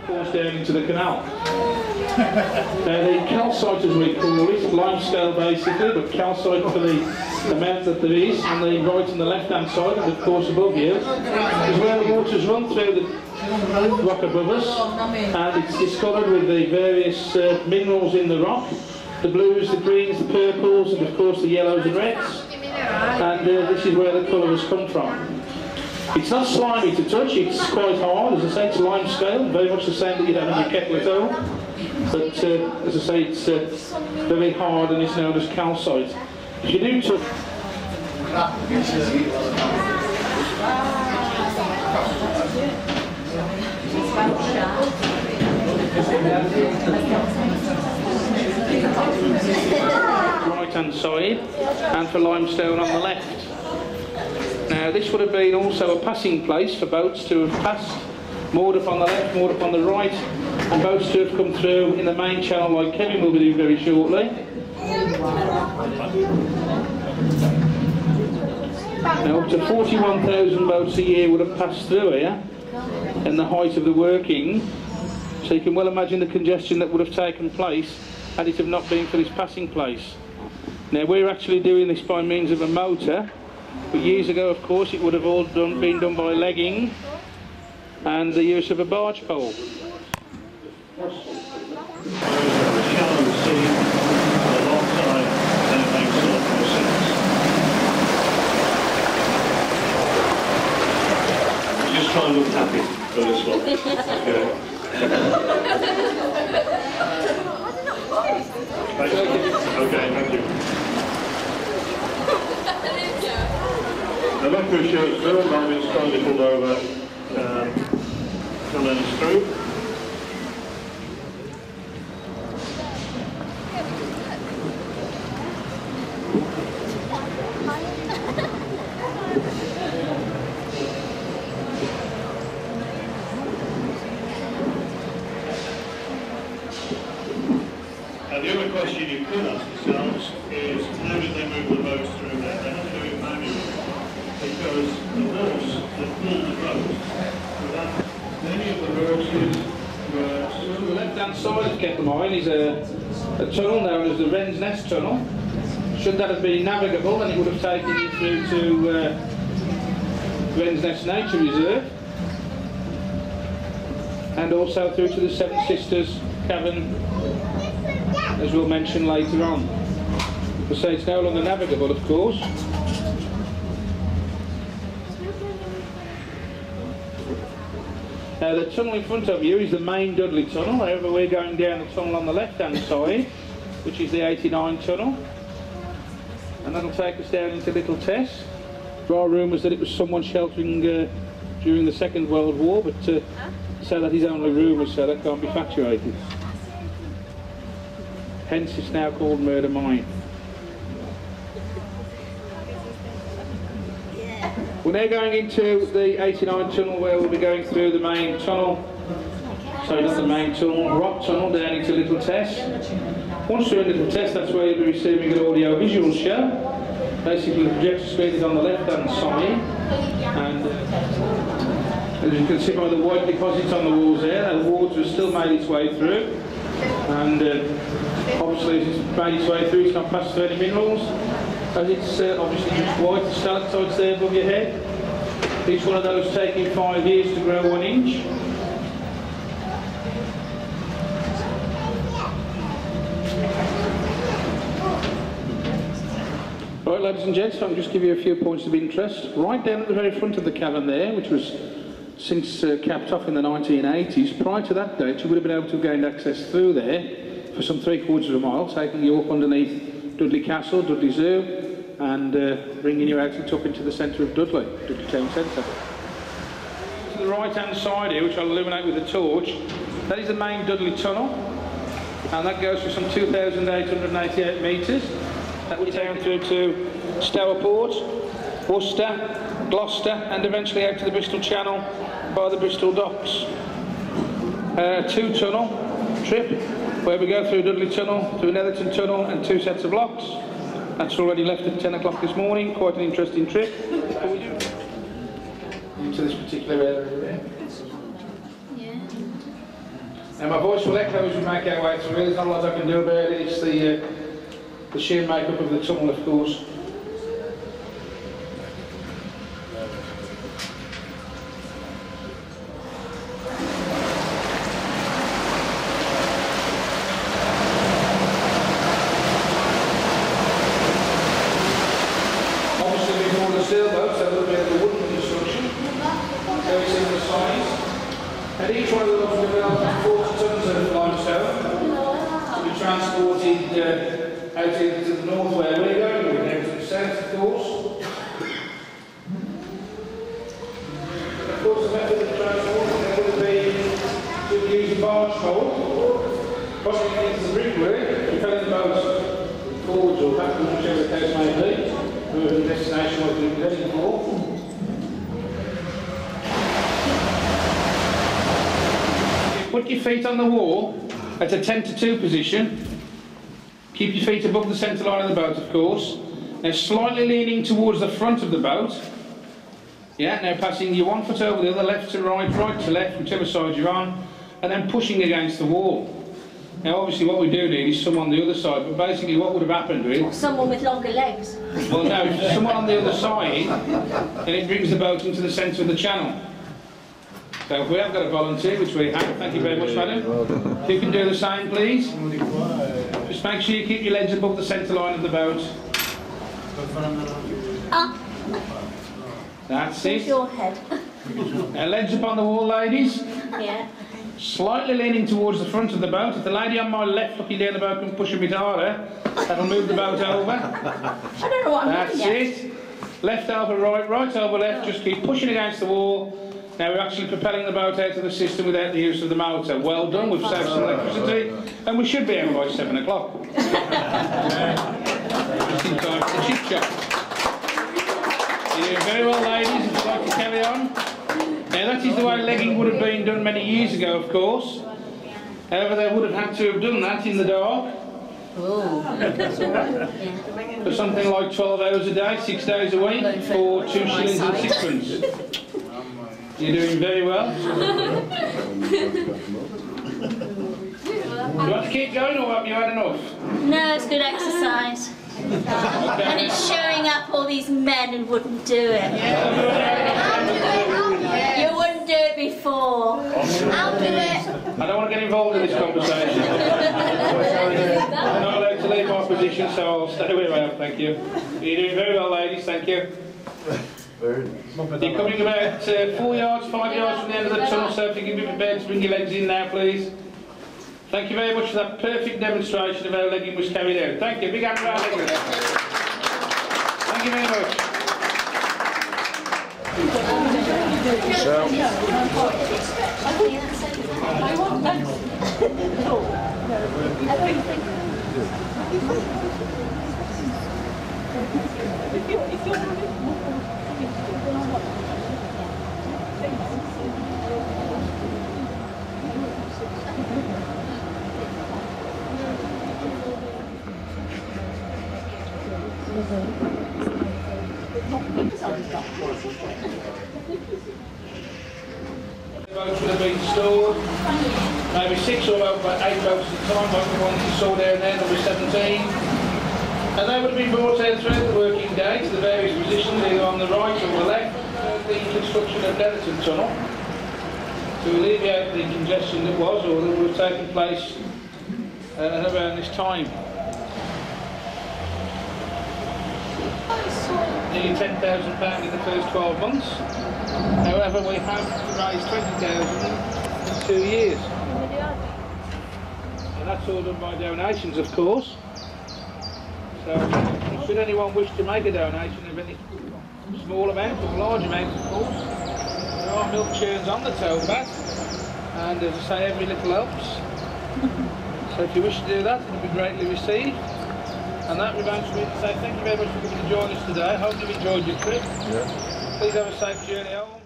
course down into the canal. Now the calcite, as we call it, limescale basically, but calcite for the amount that there is, and the right and the left hand side, and of course above you, is where the waters run through the rock above us, and it's discoloured with the various minerals in the rock, the blues, the greens, the purples, and of course the yellows and reds, and this is where the colour has come from. It's not slimy to touch, it's quite hard, as I say, it's limescale, very much the same that you'd have in your kettle at home, but as I say, it's very hard and it's known as calcite. If you do touch... right hand side, and for limestone on the left. Now this would have been also a passing place for boats to have passed, moored up on the left, moored up on the right, and boats to have come through in the main channel like Kevin will be doing very shortly. Now up to 41,000 boats a year would have passed through here in the height of the working, so you can well imagine the congestion that would have taken place had it have not been for this passing place. Now we're actually doing this by means of a motor, but years ago of course it would have all been done by legging and the use of a barge pole. Just try and look happy for this one. Okay, thank you. The macro shows the Marvin slowly pulled over, coming through. And the other question you could ask yourselves is, how did they move the boats through there? They had to do it manually, because the horse that pulled the boat, many of the horses were... So on the left hand side of Kettle Mine is a tunnel known as the Wren's Nest Tunnel. Should that have been navigable, then it would have taken you through to Wren's Nest Nature Reserve, and also through to the Seven Sisters Cavern, as we'll mention later on. So it's no longer navigable, of course. Now the tunnel in front of you is the main Dudley Tunnel. However, we're going down the tunnel on the left hand side, which is the 89 tunnel, and that'll take us down into Little Tess. There are rumours that it was someone sheltering during the Second World War, but so that is only rumours, so that can't be factuated. Hence it's now called Murder Mine. We're now going into the 89 tunnel, where we'll be going through the main tunnel. Sorry, not the main tunnel, rock tunnel down into Little Tess. Once you're in Little Tess, that's where you'll be receiving an audio-visual show. Basically the projector screen is on the left-hand side, and as you can see by the white deposits on the walls there, the water has still made its way through, and obviously as it's made its way through, it's not passed through any minerals, as it's obviously just white stalactites there above your head. Each one of those taking 5 years to grow 1 inch. Right, ladies and gents, I'll just give you a few points of interest. Right down at the very front of the cavern there, which was since capped off in the 1980s, prior to that date you would have been able to have gained access through there for some 3/4 of a mile, taking you up underneath Dudley Castle, Dudley Zoo, and bringing you out and up into the centre of Dudley Town Centre. To the right hand side here, which I'll illuminate with a torch, that is the main Dudley Tunnel, and that goes for some 2,888 metres. That will down through to Stourport, Worcester, Gloucester, and eventually out to the Bristol Channel by the Bristol Docks. 2 tunnel trip, where we go through Dudley Tunnel, through Netherton Tunnel, and 2 sets of locks. That's already left at 10 o'clock this morning, quite an interesting trip. Into this particular area here. Now my voice will echo as we make our way through. There's not a lot I can do about it. It's the sheer makeup of the tunnel, of course. Obviously before the sailboats, there would have been the wooden construction. So we see the size. And each one of those was developed 40 tons of limestone. We transported out into the north where we're going, we're going to the south, of course. Of course, the method of transport would be to use a barge pole, possibly into the brickwork, propelling the boat forwards or backwards, whichever the case may be, to the destination what we're heading for. Put your feet on the wall at a 10 to 2 position. Keep your feet above the centre line of the boat, of course. Now slightly leaning towards the front of the boat. Yeah, now passing your one foot over the other, left to right, right to left, whichever side you're on, and then pushing against the wall. Now obviously what we do need is someone on the other side, but basically what would have happened with... Someone with longer legs. Well no, if there's someone on the other side, then it brings the boat into the centre of the channel. So if we have got a volunteer, which we have, thank you very much, madam. If you can do the same, please. Just make sure you keep your legs above the centre line of the boat. That's it. Your head. Now legs up on the wall, ladies. Yeah. Slightly leaning towards the front of the boat. If the lady on my left looking down the boat can push a bit harder, that'll move the boat over. I don't know what I'm doing. That's it. Left over right, right over left. Just keep pushing against the wall. Now we're actually propelling the boat out of the system without the use of the motor. Well done, we've saved some electricity, and we should be out by 7 o'clock. Just in time for the chip shop. You're doing very well, ladies, if you'd like to carry on. Now that is the way legging would have been done many years ago, of course. However, they would have had to have done that in the dark. For something like 12 hours a day, 6 days a week, for 2 shillings and 6pence. You're doing very well. Do you want to keep going or have you had enough? No, it's good exercise. Okay. And it's showing up all these men who wouldn't do it. You wouldn't do it before. I'll do it. I don't want to get involved in this conversation. I'm not allowed to leave my position, so I'll stay where I am, thank you. You're doing very well, ladies, thank you. You're coming about 4 yards, 5 yards from the end of the tunnel, so if you can be prepared to bring your legs in now, please. Thank you very much for that perfect demonstration of how legging was carried out. Thank you. Big hand for our leggers. Thank you very much. Boats would have been stored, maybe 6 or 8 boats at a time, like the ones you saw down there, number 17. And they would have been brought out throughout the working day to the various positions, either on the right or the left, the construction of Netherton Tunnel, to alleviate the congestion that was, or that would have taken place around this time. Nearly £10,000 in the first 12 months. However, we have raised 20,000 in 2 years. And that's all done by donations, of course. So, should anyone wish to make a donation of any small amount or large amount, of course, there are milk churns on the towbat, and as I say, every little helps. So if you wish to do that, it will be greatly received. And that remains for me to say thank you very much for coming to join us today. I hope you've enjoyed your trip. Yeah. Please have a safe journey home.